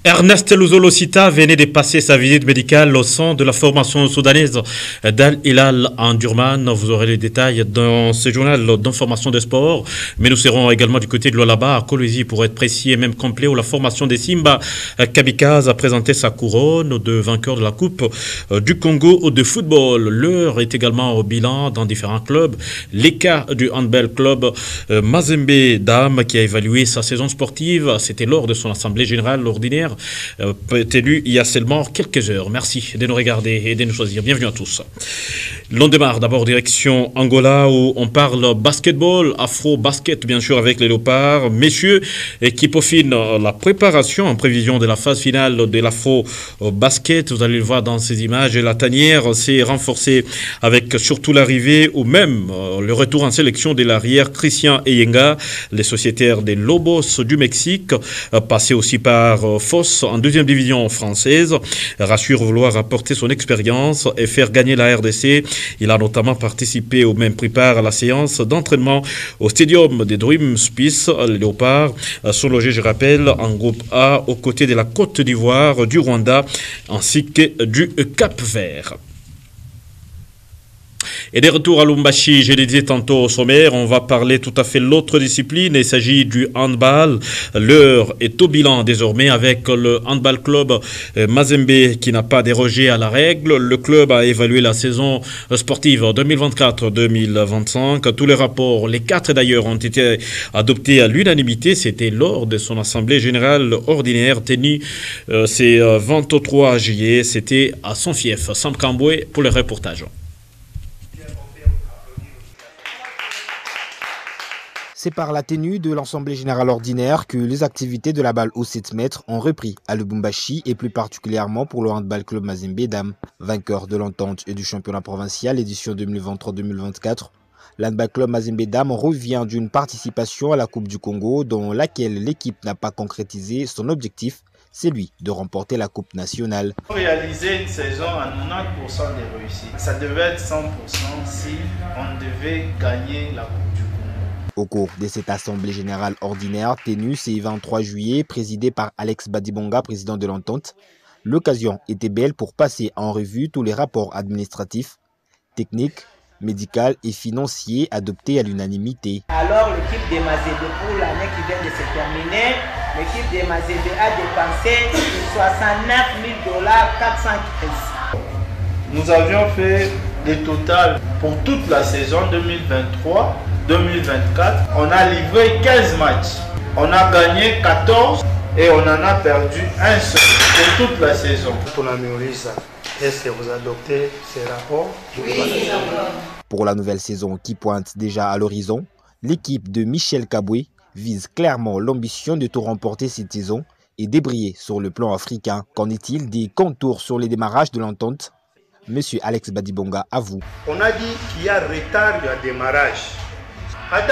Ernest Luzolo-Sita venait de passer sa visite médicale au centre de la formation soudanaise d'Al Hilal en Durman. Vous aurez les détails dans ce journal d'information des sports. Mais nous serons également du côté de l'Olaba, à Kolwezi, pour être précis et même complet, où la formation des Simba Kamikaze a présenté sa couronne de vainqueur de la Coupe du Congo de football. L'heure est également au bilan dans différents clubs. L'ECA du handball club Mazembe Dame, qui a évalué sa saison sportive, c'était lors de son assemblée générale ordinaire tenu il y a seulement quelques heures. Merci de nous regarder et de nous choisir. Bienvenue à tous. L'on démarre d'abord direction Angola où on parle basketball, afro-basket bien sûr avec les Léopards. Messieurs qui peaufinent la préparation en prévision de la phase finale de l'afro-basket. Vous allez le voir dans ces images. Et la tanière s'est renforcée avec surtout l'arrivée ou même le retour en sélection de l'arrière Christian Eyenga, les sociétaires des Lobos du Mexique, passés aussi par Foss en deuxième division française, rassure vouloir apporter son expérience et faire gagner la RDC. Il a notamment participé ou même prépare à la séance d'entraînement au stadium des Dream Spice. Les Léopards sont logés, je rappelle, en groupe A aux côtés de la Côte d'Ivoire, du Rwanda ainsi que du Cap-Vert. Et des retours à Lubumbashi, je l'ai dit tantôt au sommaire, on va parler tout à fait l'autre discipline. Il s'agit du handball. L'heure est au bilan désormais avec le handball club Mazembe qui n'a pas dérogé à la règle. Le club a évalué la saison sportive 2024-2025. Tous les rapports, les 4 d'ailleurs, ont été adoptés à l'unanimité. C'était lors de son assemblée générale ordinaire tenue c'est 23 juillet. C'était à son fief, Sam Kamboué, pour le reportage. C'est par la tenue de l'Assemblée générale ordinaire que les activités de la balle aux 7 mètres ont repris à Lubumbashi et plus particulièrement pour le handball club Mazembe Dame. Vainqueur de l'entente et du championnat provincial édition 2023-2024, l'handball club Mazembe Dame revient d'une participation à la Coupe du Congo dans laquelle l'équipe n'a pas concrétisé son objectif, celui de remporter la Coupe nationale. Réaliser une saison à 90% de réussite. Ça devait être 100% si on devait gagner la Coupe du Congo. Au cours de cette assemblée générale ordinaire tenue ce 23 juillet, présidée par Alex Badibonga, président de l'entente, l'occasion était belle pour passer en revue tous les rapports administratifs, techniques, médicaux et financiers adoptés à l'unanimité. Alors l'équipe de Mazembe pour l'année qui vient de se terminer, l'équipe de Mazembe a dépensé 69 000 $, 415. Nous avions fait le total pour toute la saison 2023-2024. On a livré 15 matchs. On a gagné 14 et on en a perdu un seul pour toute la saison. Pour améliorer ça, est-ce que vous adoptez ces rapports? Oui. Pour la nouvelle saison qui pointe déjà à l'horizon, l'équipe de Michel Kaboué vise clairement l'ambition de tout remporter cette saison et débriller sur le plan africain. Qu'en est-il des contours sur les démarrages de l'entente? Monsieur Alex Badibonga avoue. On a dit qu'il y a retard de démarrage. C'est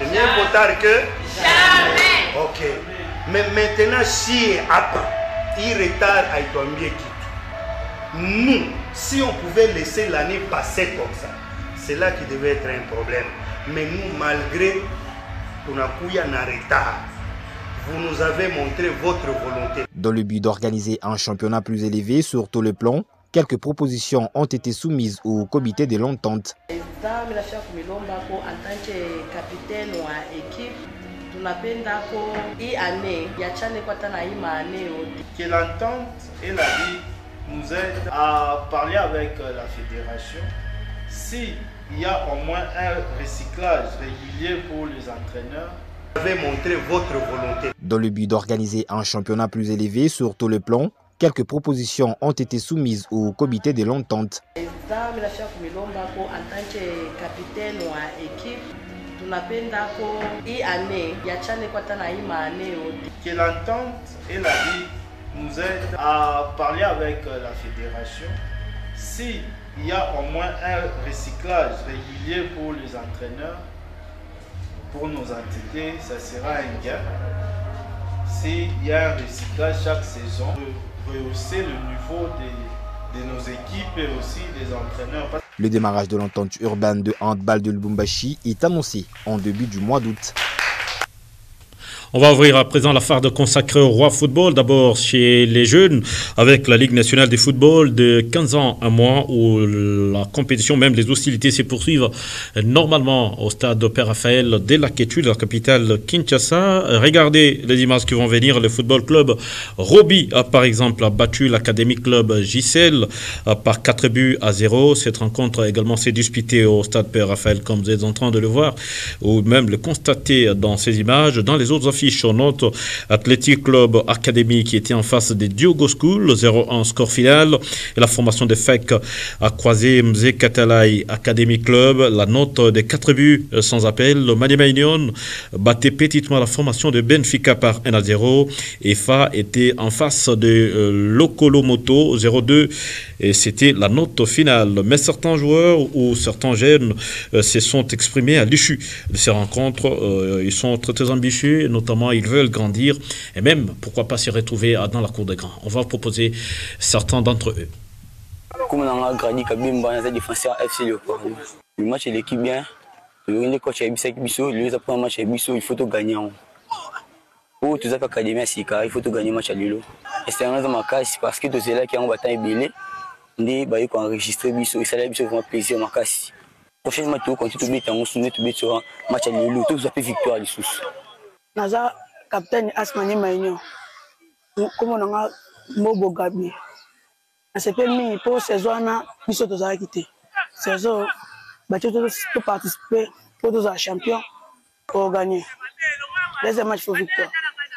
mieux vaut tard que jamais. Ok. Mais maintenant, si il retard a été nous, si on pouvait laisser l'année passer comme ça, c'est là qui devait être un problème. Mais nous, malgré qu'on a un retard, vous nous avez montré votre volonté. Dans le but d'organiser un championnat plus élevé sur tout le plan, quelques propositions ont été soumises au comité de l'entente. En tant que capitaine de l'équipe, que l'entente et la vie nous aident à parler avec la fédération s'il y a au moins un recyclage régulier pour les entraîneurs. Vous avez montré votre volonté. Dans le but d'organiser un championnat plus élevé sur tout le plan, quelques propositions ont été soumises au comité de l'entente. En tant que capitaine de l'équipe, que l'entente et la vie nous aident à parler avec la fédération s'il y a au moins un recyclage régulier pour les entraîneurs. Pour nos entités, ça sera un gain. S'il y a un recyclage chaque saison, rehausser le niveau de nos équipes et aussi des entraîneurs. Le démarrage de l'entente urbaine de handball de Lubumbashi est annoncé en début du mois d'août. On va ouvrir à présent la farde consacrée au roi football. D'abord chez les jeunes, avec la Ligue nationale de football de 15 ans à moins, où la compétition, même les hostilités se poursuivent normalement au stade de Père Raphaël dès la Kétu, la capitale Kinshasa. Regardez les images qui vont venir. Le football club Roby, par exemple, a battu l'académique club Giselle par 4-0. Cette rencontre également s'est disputée au stade Père Raphaël, comme vous êtes en train de le voir, ou même le constater dans ces images. Dans les autres affiches, on note Athletic Club Academy qui était en face des Diogo School, 0-1 score final. Et la formation de FEC a croisé Mzé Katalai Academy Club. La note des 4 buts sans appel. Le Maniema Union battait petitement la formation de Benfica par 1-0. Et FA était en face de Lokolomoto, 0-2. Et c'était la note finale. Mais certains joueurs ou certains jeunes se sont exprimés à l'issue de ces rencontres. Ils sont très ambitieux, notamment ils veulent grandir et même, pourquoi pas, se retrouver dans la cour des grands. On va vous proposer certains d'entre eux. Comme on a grandi, comme défenseur FC Léopard. Le match est l'équipe bien. Le coach a le match il faut tout gagner. Pour tout ça, l'académie il faut tout gagner le match à Lilo. Et c'est un ma casse parce que tous ces là qui ont battu Bélé, ils ont enregistré Bisso et ça a vraiment plaisir ma casse. Prochain match, on continue de mettre sur un match à Lilo, tout ça fait victoire les sous. Naza capitaine Asmani Maïnio, comme on a Mobo Gabi. C'est permis pour saison na biso to za quitté. Saison ba tout participer pour tous les champions pour gagner. Deuxième match pour victoire.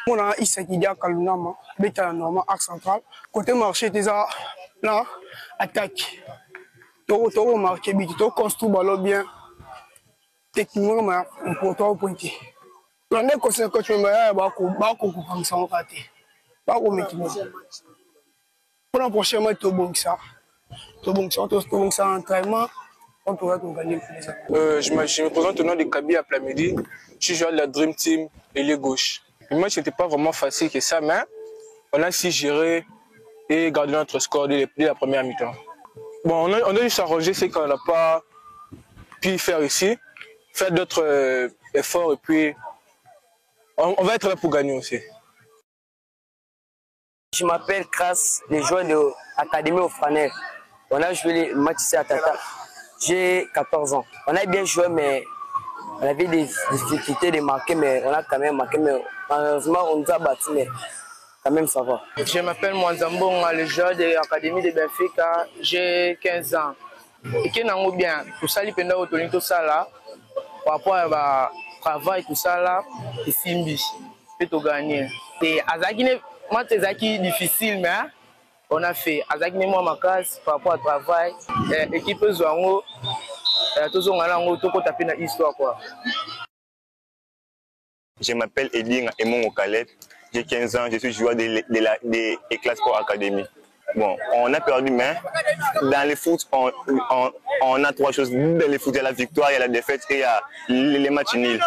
On a Issa Kidia Kalunama, Beta Norma axe central. Côté marché déjà là attaque. Toro marqué bit, to construit ballon bien. Techniquement on peut toi pointer. L'année que c'est coach me ba ko comme ça on raté. Ba ko mettre. Pour la prochaine match to bon ça entraînement on pourra gagner. Je me présente au nom de Kaby à plat midi. Je joue à la Dream Team et les gauches. Le match n'était pas vraiment facile que ça, mais on a su gérer et garder notre score dès la première mi-temps. Bon, on a dû s'arranger ce qu'on n'a pas pu faire ici, faire d'autres efforts et puis on va être là pour gagner aussi. Je m'appelle Kras, les joueurs de l'Académie au Franel. On a joué le match ici à Tata. J'ai 14 ans. On a bien joué, mais on avait des difficultés de marquer, mais on a quand même marqué. Mais malheureusement, on nous a battus, mais quand même ça va. Je m'appelle Mwanzambon, le joueur de l'Académie de Benfica. J'ai 15 ans. Et qui n'a bien, pour ça, il y a tout ça là, par rapport à travail, tout ça là, et Simbi, peut gagner. Et Azakine, moi, c'est difficile, mais on a fait. Azakine, moi, ma casse, par rapport au travail, équipe Zouango, tous on a tapé dans l'histoire. Je m'appelle Edine Emon Okalet, j'ai 15 ans, je suis joueur de l'Eclat Sport Academy. Bon, on a perdu, mais dans le foot, on a 3 choses. Dans le foot, il y a la victoire, il y a la défaite et il y a les matchs nuls.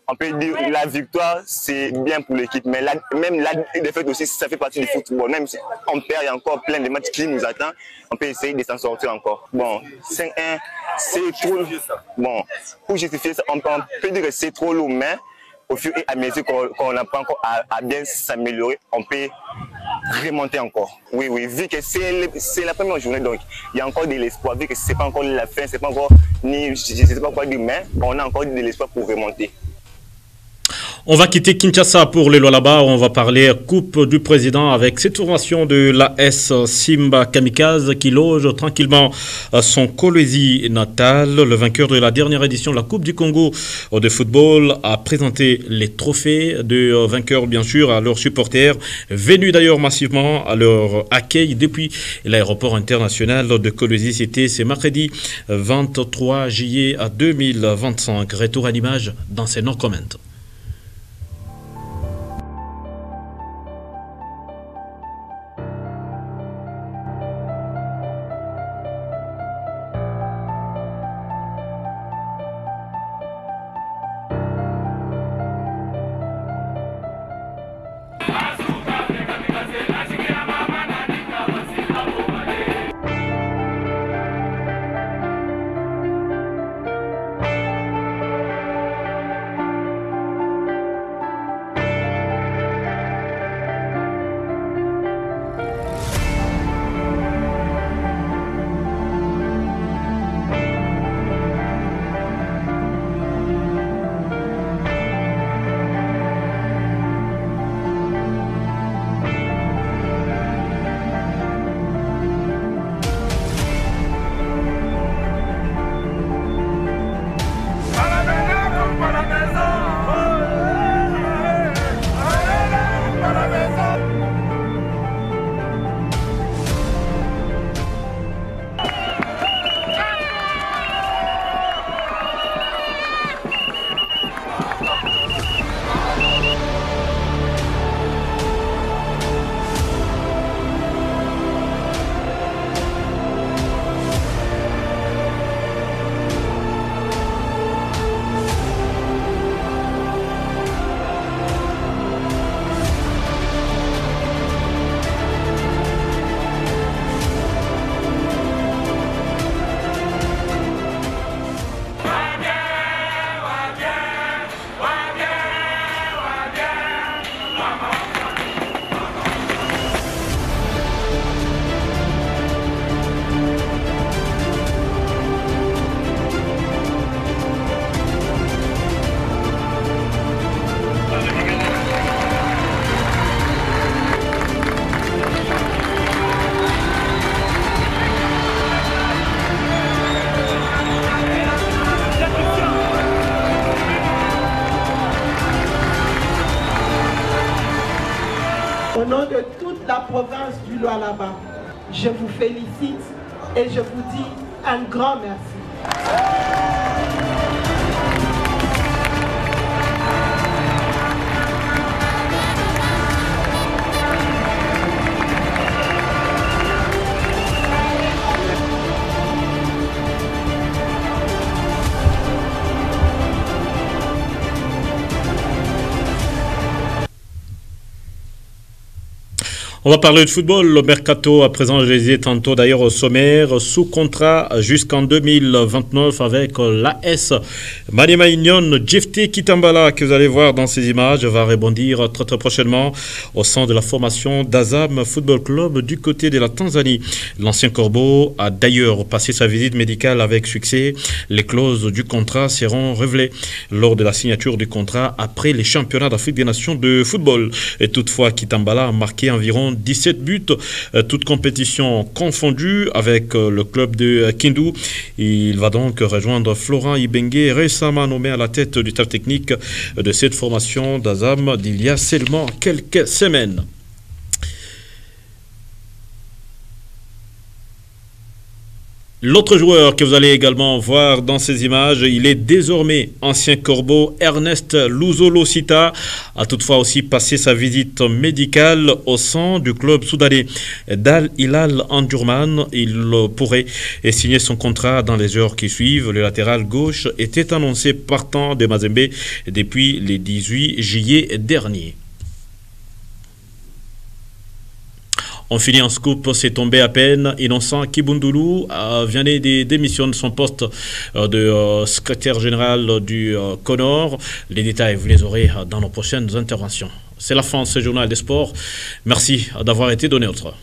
On peut dire que la victoire, c'est bien pour l'équipe, mais même la défaite aussi, ça fait partie du football. Même si on perd, il y a encore plein de matchs qui nous attendent, on peut essayer de s'en sortir encore. Bon, 5-1, c'est trop. Bon, pour justifier ça, on peut dire que c'est trop lourd, mais au fur et à mesure qu'on apprend encore à bien s'améliorer, on peut remonter encore. Oui, vu que c'est la première journée, donc il y a encore de l'espoir, vu que ce n'est pas encore la fin, c'est pas encore ni, je ne sais pas quoi dire, mais on a encore de l'espoir pour remonter. On va quitter Kinshasa pour les lois là-bas. On va parler Coupe du Président avec cette formation de l'AS Simba Kamikaze qui loge tranquillement son Kolwezi natal. Le vainqueur de la dernière édition de la Coupe du Congo de football a présenté les trophées de vainqueurs, bien sûr, à leurs supporters, venus d'ailleurs massivement à leur accueil depuis l'aéroport international de Kolwezi. C'était ce mercredi 23 juillet 2025. Retour à l'image dans ces non-comments. nom de toute la province du Lualaba, je vous félicite et je vous dis un grand merci. On va parler de football. Le mercato, à présent, je les disais tantôt d'ailleurs au sommaire, sous contrat jusqu'en 2029 avec l'AS Maniema Union. Jefté Kitambala, que vous allez voir dans ces images, va rebondir très prochainement au sein de la formation d'Azam Football Club du côté de la Tanzanie. L'ancien Corbeau a d'ailleurs passé sa visite médicale avec succès. Les clauses du contrat seront révélées lors de la signature du contrat après les championnats d'Afrique des Nations de football. Et toutefois, Kitambala a marqué environ 17 buts, toutes compétitions confondues avec le club de Kindu. Il va donc rejoindre Florent Ibengue, récemment nommé à la tête du staff technique de cette formation d'Azam d'il y a seulement quelques semaines. L'autre joueur que vous allez également voir dans ces images, il est désormais ancien Corbeau. Ernest Luzolo-Sita a toutefois aussi passé sa visite médicale au sein du club soudanais d'Al Hilal Omdurman. Il pourrait signer son contrat dans les heures qui suivent. Le latéral gauche était annoncé partant de Mazembe depuis le 18 juillet dernier. On finit en scoop, c'est tombé à peine. Innocent Kibundulu vient de démissionner de son poste de secrétaire général du CONOR. Les détails, vous les aurez dans nos prochaines interventions. C'est la fin de ce journal des sports. Merci d'avoir été donné autre.